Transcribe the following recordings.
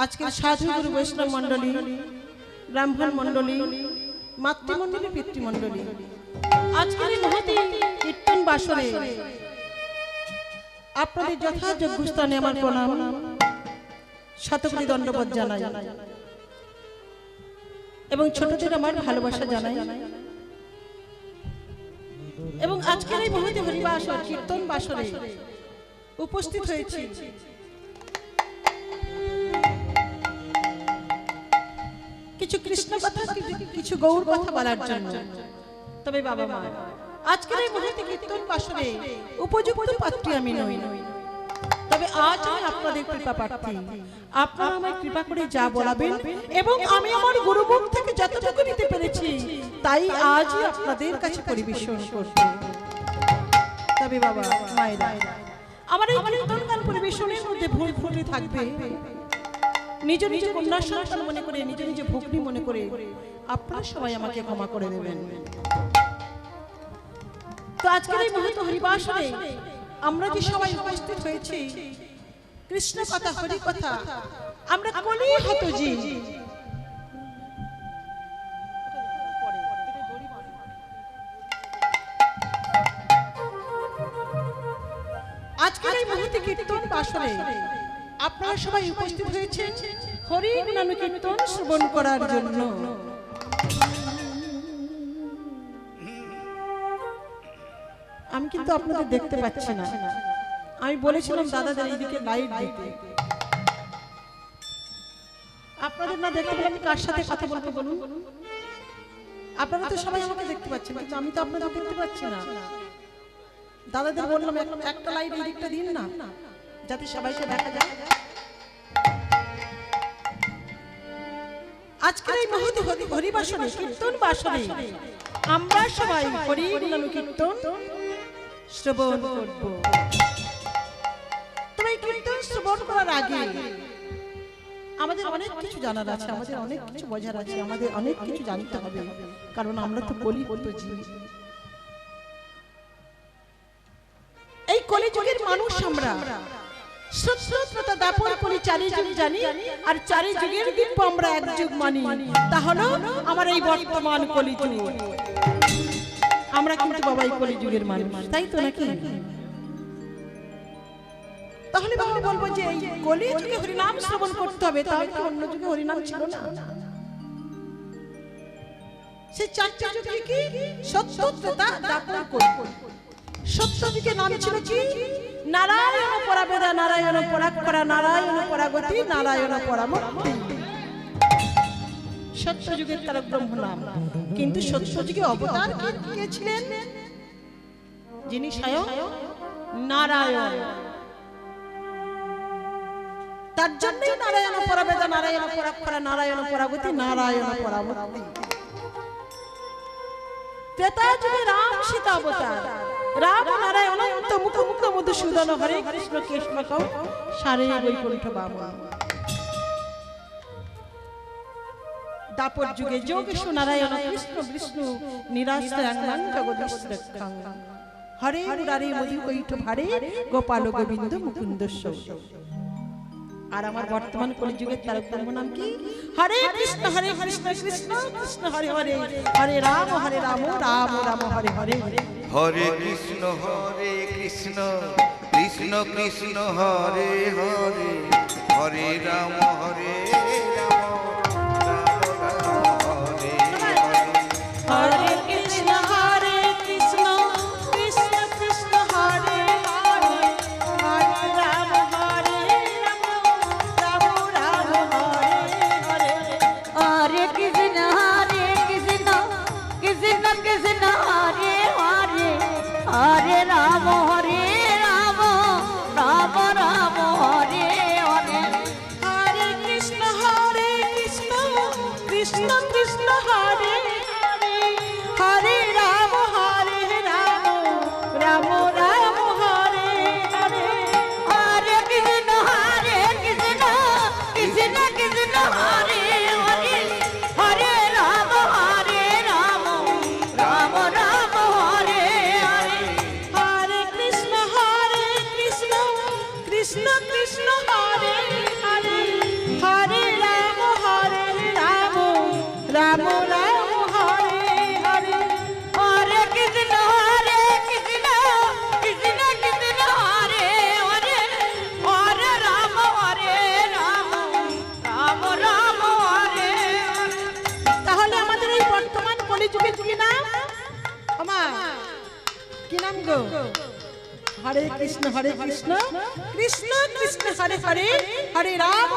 আজকের সাধু গুরু বৈষ্ণব মণ্ডলী, ব্রাহ্মণ মণ্ডলী, মাতৃমণ্ডলী, পিতৃমণ্ডলী, আজকের এই মহতি কীর্তন বাসরে আপনাদের যথাযোগ্য স্থানে আমার প্রণাম, শতকোটি দণ্ডবত জানাই এবং ছোটদের আমার ভালোবাসা জানাই। এবং আজকের এই মহতি হরিবাসর কীর্তন বাসরে উপস্থিত হয়েছি কিছু কৃষ্ণ কথা, কিছু গৌর কথা বলার জন্য। তবে বাবা মা, আজকের এই মহতি কীর্তন বাসরে উপযুক্ত পাত্রী আমি নই, তবে আজ আমি আপনাদের কৃপা প্রার্থী। আপনারা আমায় কৃপা করে যা বলাবেন এবং আমি আমার গুরুমুখ থেকে যতটুকু নিতে পেরেছি তাই আজই আপনাদের কাছে পরিবেশন করব। তবে বাবা মায়েরা, আমার এই কীর্তন গান পরিবেশনের মধ্যে ভুল ত্রুটি থাকবে, নিজ নিজ কন্যা সন্তান মনে করে, নিজ নিজ ভগ্নী মনে করে আপনারা সবাই আমাকে ক্ষমা করে দেবেন। তো আজকের এই মহৎ হরিবাসরে আমরা যে সবাই উপস্থিত হয়েছি, কৃষ্ণ কথা, হরি কথা, আমরা কলি হতজি। আজকের এই মহৎ কীর্তন বাসরে আপনারা সবাই উপস্থিত হয়েছেন হরি গুণ কীর্তন শ্রবণ করার জন্য। আমি কিন্তু আপনাদের দেখতে পাচ্ছি না। আমি বলেছিলাম দাদাদের এইদিকে লাইট দিতে, আপনাদের না দেখতে পেলে আমি কার সাথে কথা বলতে বলুন? আপনারা তো সবাই আমাকে দেখতে পাচ্ছেন, কিন্তু আমি তো আপনাদের দেখতে পাচ্ছি না। দাদাদের বললাম একটা লাইট এই দিকটা দিন না, যাতে সবাইকে দেখা যায়। আজকের এই মহৎ হরিবাসরে কীর্তন বাসরে আমরা সবাই হরি গুণ কীর্তন শ্রবণ করব। তবে এই কীর্তন শ্রবণ করার আগে আমাদের অনেক কিছু জানার আছে, আমাদের অনেক কিছু বোঝার আছে, আমাদের অনেক কিছু জানতে হবে, কারণ আমরা তো কলিযুগের জীব। এই কলিযুগের মানুষ আমরা। সত্যতা দাপর করি চারি যুগ জানি, আর চারি যুগের দিব্য আমরা এক যুগ মানি। তা হলো আমার এই বর্তমান কলিযুগ। আমরা কিন্তু বাবা এই কলিযুগের মানুষ, তাই তো নাকি? তাহলে বাবা বলবো যে এই কলিযুগে হরিনাম শ্রবণ করতে হবে, তাহলে কি অন্য যুগে হরিনাম ছিল না? সেই চারটি যুগে কি সত্যতা দাপর করি। সত্য যুগে নাম ছিল কি? নারায়ণ পরাবেদা, নারায়ণ পরাক্ষরা, নারায়ণ পরাগতি, নারায়ণ পরামূর্তি। সত্য যুগের তারক ব্রহ্ম নাম। কিন্তু সত্য যুগে অবতার কে ছিলেন? যিনি স্বয়ং নারায়ণ। তার জন্যই নারায়ণ পরাবেদা, নারায়ণ পরাক্ষরা, নারায়ণ পরাগতি, নারায়ণ পরামূর্তি। ত্রেতা যুগে রাম সীতা অবতার। রাম নারায়ণ অনন্ত মুখ মুখ মধুসূদন, হরে কৃষ্ণ কেশবকম সারে বৈকুণ্ঠ বামন। দাপর যুগে যোগেশ্বর নারায়ণ কৃষ্ণ বিষ্ণু নিরাশ্রয়াঙ্গং জগদীশ্বরক্ষং, হরে মুরারে মধুকৈঠ ভারে গোপাল গোবিন্দ মুকুন্দস্য। আর আমার বর্তমান কলিযুগের তারক ব্রহ্ম নাম কি? হরে কৃষ্ণ কৃষ্ণ কৃষ্ণ হরে হরে, হরে রাম রাম রাম হরে হরে। হরে কৃষ্ণ কৃষ্ণ কৃষ্ণ হরে হরে, হরে রাম রাম হরে হরে। হরে কৃষ্ণ কৃষ্ণ কৃষ্ণ হরে হরে, হরে রাম রাম রাম হরে হরে। हरे कृष्ण कृष्ण कृष्ण हरे हरे, हरे राम राम राम राम हरे हरे। हरे নাম গো? হরে কৃষ্ণ কৃষ্ণ কৃষ্ণ হরে হরে, হরে রাম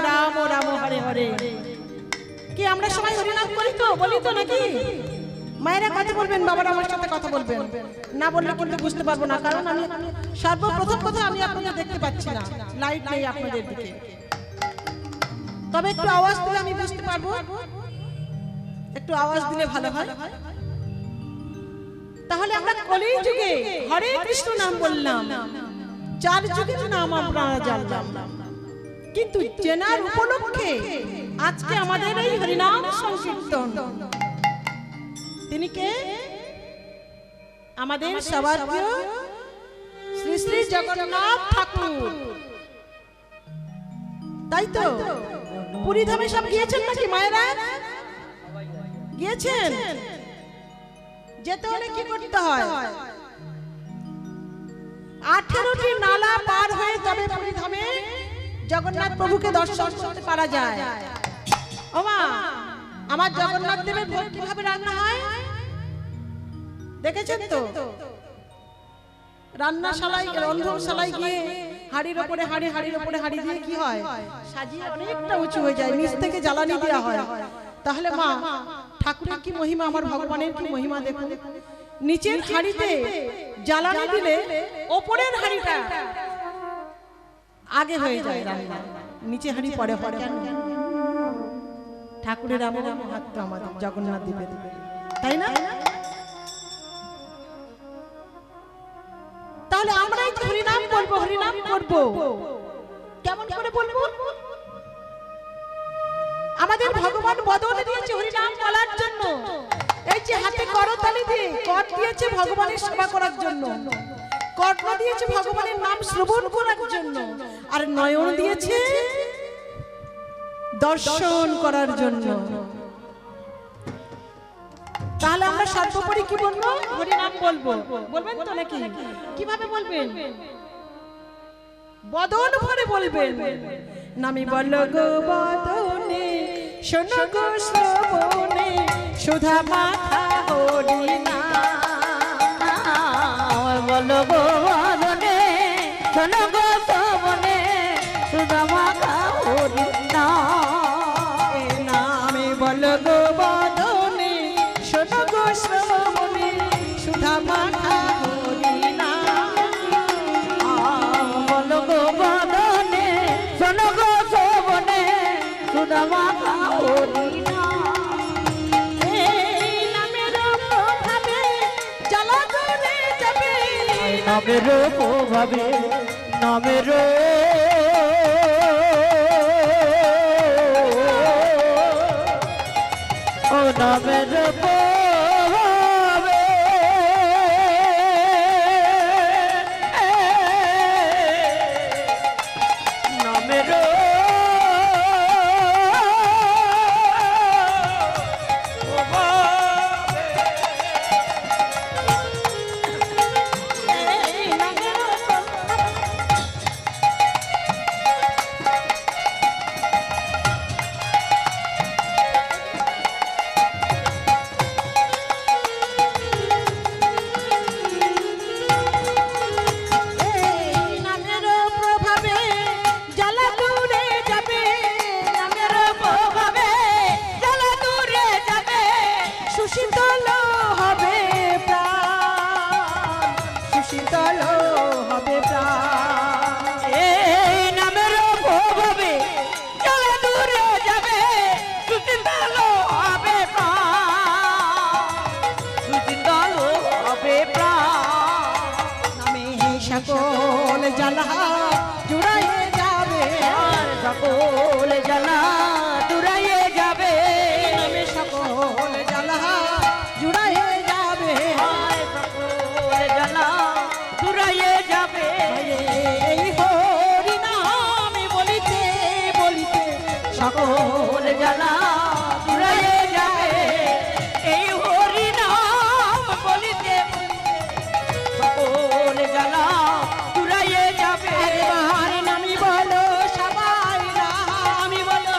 রাম রাম হরে হরে। কি আমরা সবাই হরি নাম করি তো, বলি তো নাকি? মায়েরা কথা বলবেন, বাবারা আমার সাথে কথা বলবেন, না বললে কিন্তু বুঝতে পারবো না। কারণ আমি সর্বপ্রথম কথা আমি আপনাদের দেখতে পাচ্ছি না, লাইট নেই আপনাদের দিকে। তবে একটু আওয়াজ দিলে আমি বুঝতে পারবো, একটু আওয়াজ দিলে ভালো হয়। তাহলে আমরা কলি যুগে হরে কৃষ্ণ নাম বললাম, 4 যুগের নাম আমরা জানলাম, কিন্তু চেনার উপলক্ষে আজকে আমাদের এই হরিনাম সংকীর্তন। তিনি কে? আমাদের সবার প্রিয় শ্রী শ্রী জগন্নাথ ঠাকুর, তাই তো? পুরী ধামে সব গিয়েছেন নাকি মায়েরা? গিয়েছেন? যেতে হলে কি করতে হয়? 18টি নালা পার হয়ে তবে পুরী ধামে জগন্নাথ প্রভুকে দর্শন করতে পারা যায়। ওমা, আমার জগন্নাথ দেবের ভোগ কিভাবে রান্না হয় দেখেছেন তো? রান্নাশালায়, রন্ধনশালায় গিয়ে হাড়ির ওপরে হাড়ি দিয়ে কি হয়, সাজিয়ে অনেকটা উঁচু হয়ে যায়, নিচ থেকে জ্বালানি দেওয়া হয়। তাহলে মা, ঠাকুরের কি মহিমা, আমার ভগবানের কি মহিমা দেখুন। নিচের হাড়িতে জ্বালানি দিলে ওপরের হাড়িটা আগে হয়ে যায় রান্না, নিচে হাড়ি পরে হয়। কেন? ঠাকুরের এমন মাহাত্ম্য আমাদের জগন্নাথ দেবের, তাই না? তাহলে আমরাই তো হরিনাম বলবো, হরিনাম করবো। কেমন করে বলবো? আমাদের ভগবান বদলে দিয়েছে হরিনাম বলার জন্য। এই যে হাতে করতালি দিয়ে কর দিয়েছে ভগবানের সেবা করার জন্য, কর্ণ দিয়েছে ভগবানের নাম শ্রবণ করার জন্য, আর নয়ন দিয়েছে দর্শন করার জন্য। তাহলে আমরা সর্বোপরি কি বলবো? হরিনাম বলবো। বলবেন তো নাকি? কিভাবে বলবেন? বদন ভরে বলবেন। নামি বল গো বদনে, শোনো গো শ্রবণে, সুধা মাখা হরিনাম। বল গো বদনে, শোনো গো শ্রবণে, সুধা মাখা হরিনাম। নামে বল গো বদনে, শোনো গো শ্রবণে, সুধা মাখা হরিনাম। বল গো বদনে, শোনো গো শ্রবণে, সুধা মাখা হরিনাম। এই নামের প্রভাবে জ্বালা করে যাবে, নামের প্রভাবে, নামের ও নামের প্রভাবে নামের এই নামের এই নামের প্রভাবে জ্বালা দূরে যাবে, নামের প্রভাবে জ্বালা দূরে যাবে, সুশীতল হবে প্রাণ, সুশীতল হবে প্রাণ। এই নামের প্রভাবে জ্বালা দূরে যাবে, সুশীতল হবে প্রাণ, সুশীতল হবে প্রাণ। নামে সকল জ্বালা জুড়াইয়ে যাবে, আর সকল জ্বালা দূরাইয়ে যাবে, নামে সকল জ্বালা জুড়াইয়ে যাবে। আর সকল জ্বালা দূরাইয়ে যাবে। এই হরি নামে বলিতে বলিতে সকল জ্বালা দূরাইয়ে যাবে, এই হরি নাম বলিতে সকল জ্বালা দূরাইয়ে যাবে। একবার নামি বলো সবাই, নামি বলো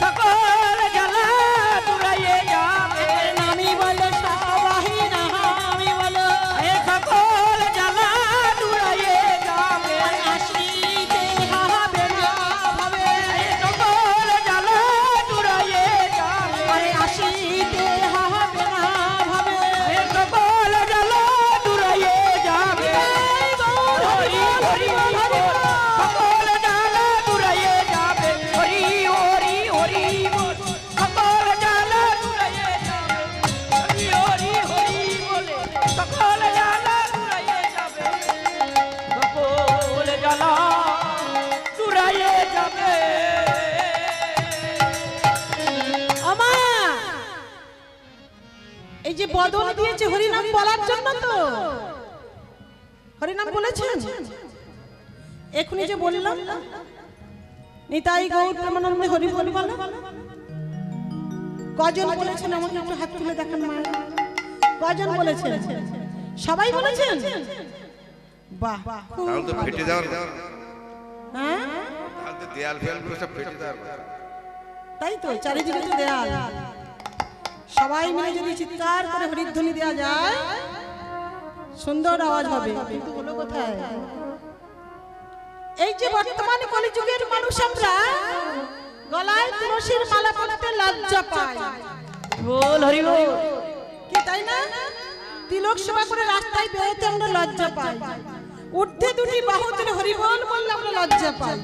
সকল জ্বালা দূরাইয়ে যাবে, নামি বলো সবাই, নামি বলো এই সকল বদন দিয়েছে হরিনাম বলার জন্য তো। হরিনাম বলেছেন এখনই যে বললাম নিতাই গৌর প্রেমানন্দে হরি বল বলো। কজন বলেছেন আমাকে একটু হাত তুলে দেখান মা, কজন বলেছেন? সবাই বলেছেন? বাহ, তাহলে তো ফেটে যাওয়ার কথা। হ্যাঁ তাহলে তো দেয়াল ফেয়ালগুলো সব ফেটে যাওয়ার কথা। তাই তো, চারিদিকে তো দেয়াল। সবাই মিলে যদি চিৎকার করে হরিধ্বনি দেওয়া যায় সুন্দর আওয়াজ হবে, কিন্তু হলো কোথায়? এই যে বর্তমান কলিযুগের মানুষ আমরা গলায় তুলসীর মালা পরাতে লজ্জা পাই। বল হরি বল। কি তাই না? তিলক সেবা করে রাস্তায় বেরোতে আমরা লজ্জা পাই, উঠতে দুটি বাহু তুলে হরি বল বললে আমরা লজ্জা পাই।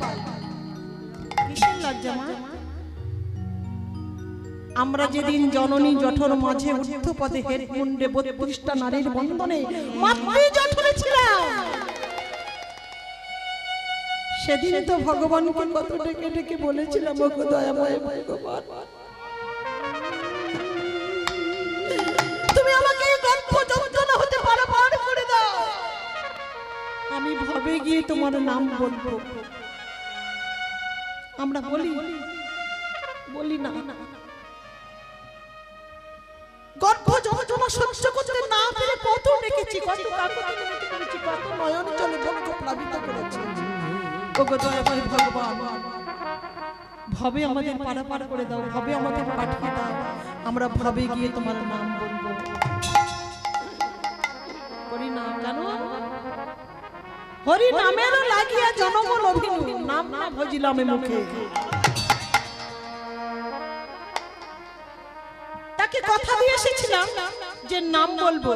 কিসের লজ্জা মা? আমরা যেদিন জননী জঠর মাঝে ঊর্ধ্ব পদে হেড মুন্ডে 32টা নারীর বন্ধনে মাতৃ জঠরে ছিলাম, সেদিন তো ভগবানকে কত ডেকে ডেকে বলেছিলাম, ওগো দয়াময় ভগবান তুমি আমাকে এই গর্ভ যন্ত্রণা হতে পারাপার করে দাও, আমি ভবে গিয়ে তোমার নাম বলবো। আমরা বলি বলি না? গর্ভ যন্ত্রণা সহ্য করতে না পেরে কত ডেকেছি, কত কাকুতি মিনতি করেছি, কত নয়ন জলে বক্ষ প্লাবিত করেছি। ওগো দয়াময় ভগবান ভবে আমাদের পারাপার করে দাও, ভবে আমাদের পাঠিয়ে দাও, আমরা ভবে গিয়ে তোমার নাম বলবো। করি না কেন? হরি নামের লাগিয়া জনগণ অভিনু, নাম না ভজিলাম মুখে। তাকে কথা দিয়ে এসেছিলাম যে নাম বলবো,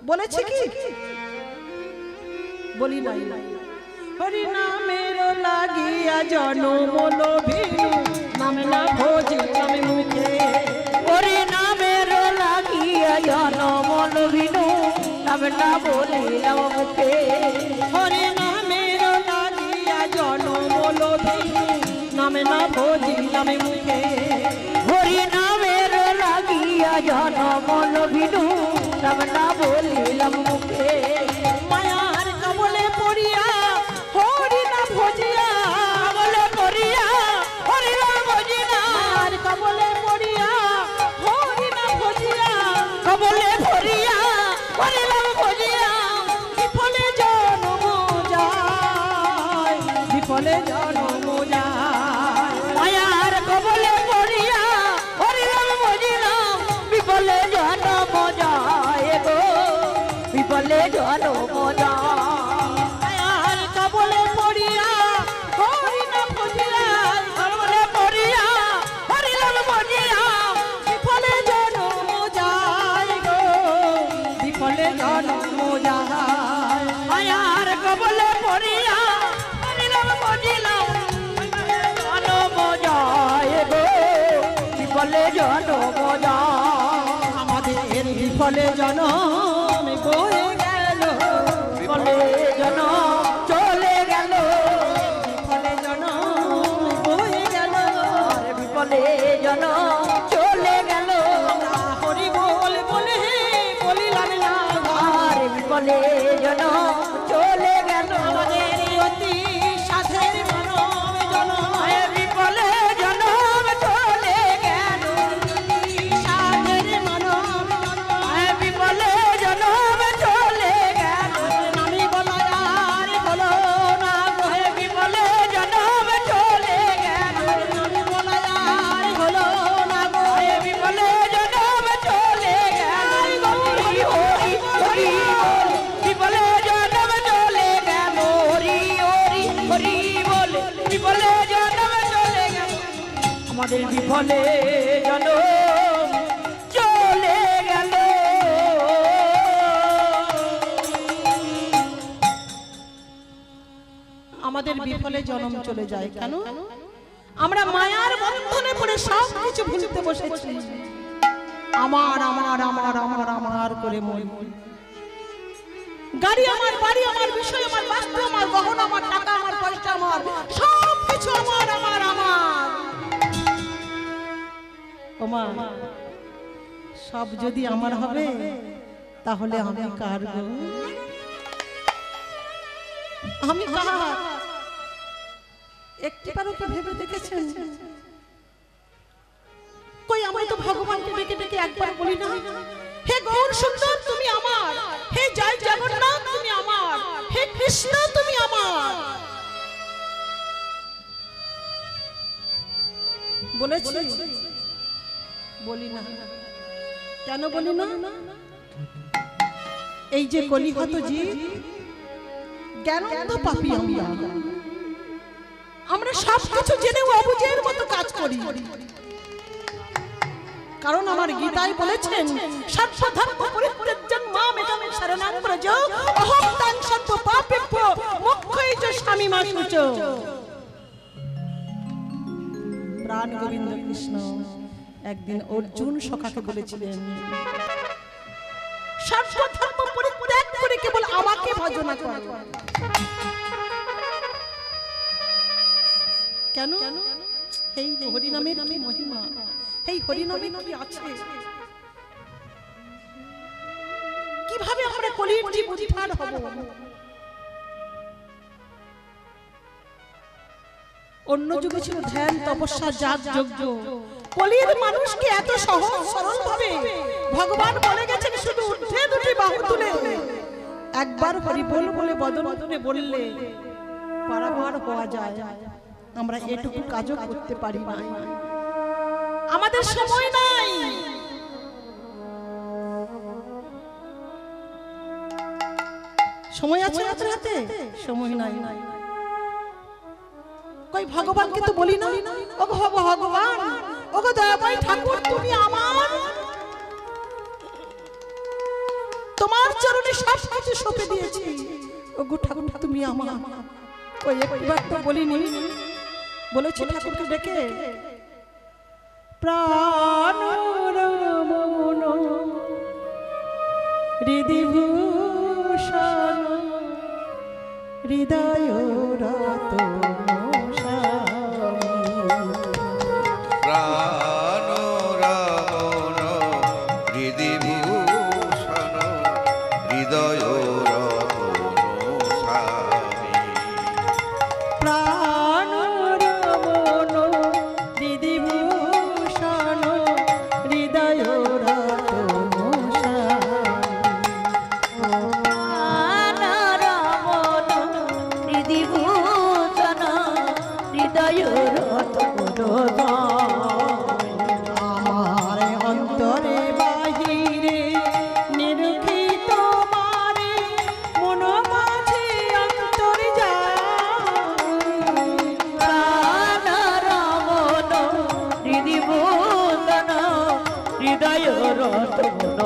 বলেছে কি? বলি নাই। হরি নামের লাগিয়া জনম অভিনু, নাম না ভজিলাম মুখে। হরি নামের লাগিয়া জনম লভিনু, নাম না বলিলাম মুখে। হরি নামের লাগিয়া জনম অভিনু, নাম না ভজিলাম মুখে। হরি নামের লাগিয়া জনম লভিনু, নাম না বলিলাম মুখে। মায়ার কবলে পড়িয়া হরি না ভজিয়া, কবলে পড়িয়া হরি নাম ভজিনা, আর কবলে পড়িয়া হরি না ভজিয়া, কবলে পড়িয়া হরি নাম ভজিয়া। বিফলে জন্ম যায়, বিফলে জন্ম যায়। মায়ার কবলে পড়িয়া হরি নাম ভজিলাম, বিফলে জন্ম যায় গো, বিফলে জন্ম যায়। মায়ার কবলে পড়িয়া হরি না ভজিয়া, কবলে পড়িয়া হরি নাম ভজিলাম, বিফলে জন্ম যায় গো, বিফলে জন্ম যায়। মায়ার কবলে পড়িয়া হরি নাম ভজিলাম, জন্ম যায় গো, বিফলে জন্ম যায়। আমাদের বিফলে জনম বয়ে গেল, বিফলে জনম চলে গেল, বিফলে জনম বয়ে গেল। আর বিফলে জনম চলে গেল, আমরা হরি বল বলে বলিলাম না, আর বিফলে জনম চলে গেল। আমাদের অতি সাধের মানব জনম, আর বিফলে জনম চলে গেল, সাধের মানব জনম, আর বিফলে জনম চলে গেল, নামি বলা আর বলো না গো, আর বিফলে জনম চলে গেল, নামি বলা আর বলো না গো, আর বিফলে জনম চলে গেল। হরি হরি হরি বল, বিফলে জনম চলে গেল, হরি হরি হরি বল, বিফলে জনম চলে গেল। আমাদের বিফলে জনম চলে গেল। আমাদের বিফলে জনম চলে যায় কেন? আমরা মায়ার বন্ধনে পড়ে সব কিছু ভুলতে বসেছি, আমার আমার আমার আমার আমার করে মরি। গাড়ি আমার, বাড়ি আমার, বিষয় আমার, বাস্তু আমার, গহনা আমার, টাকা আমার, পয়সা আমার, সব কিছু আমার আমার আমার। ওমা সব যদি আমার হবে তাহলে আমি কার গো? আমি কার? একটিবারও কি ভেবে দেখেছেন? কই আমি তো ভগবানকে ডেকে ডেকে একবার বলি না, হে গৌর সুন্দর তুমি আমার, হে জয় জগন্নাথ তুমি আমার, হে কৃষ্ণ তুমি আমার। বলেছি? বলি না। কেন বলি না? এই যে কলিহত জীব, জ্ঞানন্ধ পাপী আমরা সব কিছু জেনেও অবুঝের মতো কাজ করি। কারণ আমার গীতায় বলেছেন সর্বধর্ম পরিত্যাজ্যং মাম একং শরণং ব্রজ অহং ত্বং সর্ব পাপেভ্যো মোক্ষযে স্বামীমাশুচ। প্রাণ গোবিন্দ কৃষ্ণ একদিন অর্জুন সখাকে বলেছিলেন সর্বধর্ম পরিত্যাগ করে কেবল আমাকে ভজনা কর। কেন? এই হরিনামের কি মহিমা, এই হরিনামে কি আছে, কিভাবে আমরা কলির জীব উদ্ধার হব। অন্য যুগে ছিল ধ্যান তপস্যা যাগ যজ্ঞ, কলির মানুষকে এত সহজ সরল ভাবে ভগবান বলে গেছেন শুধু উঠে দুটি বাহু তুলে একবার হরি বল বলে বদন বদনে বললে পারাবার হওয়া যায়। আমরা এটুকু কাজও করতে পারি না, আমাদের সময় নাই। সময় আছে হাতে হাতে, সময় নাই। কই ভগবানকে তো বলি না, ওগো ভগবান, ওগো দয়াময় ঠাকুর তুমি আমার, তোমার চরণে সব কিছু সঁপে দিয়েছি, ওগো ঠাকুর তুমি আমার। ওই একবার তো বলিনি, বলেছি ঠাকুরকে ডেকে প্রাণ রমণ হৃদিভূষণ হৃদয় রতন প্রাণ রমণ হৃদিভূষণ হৃদয় রতন স্বামী। প্রাণ রমণ হৃদিভূষণ হৃদয় রতন আমার অন্তরে বাহিরে নিরুখিত মারে মন মাঝে অন্তর যায়। প্রাণ রমণ হৃদিভূষণ হৃদয় রতন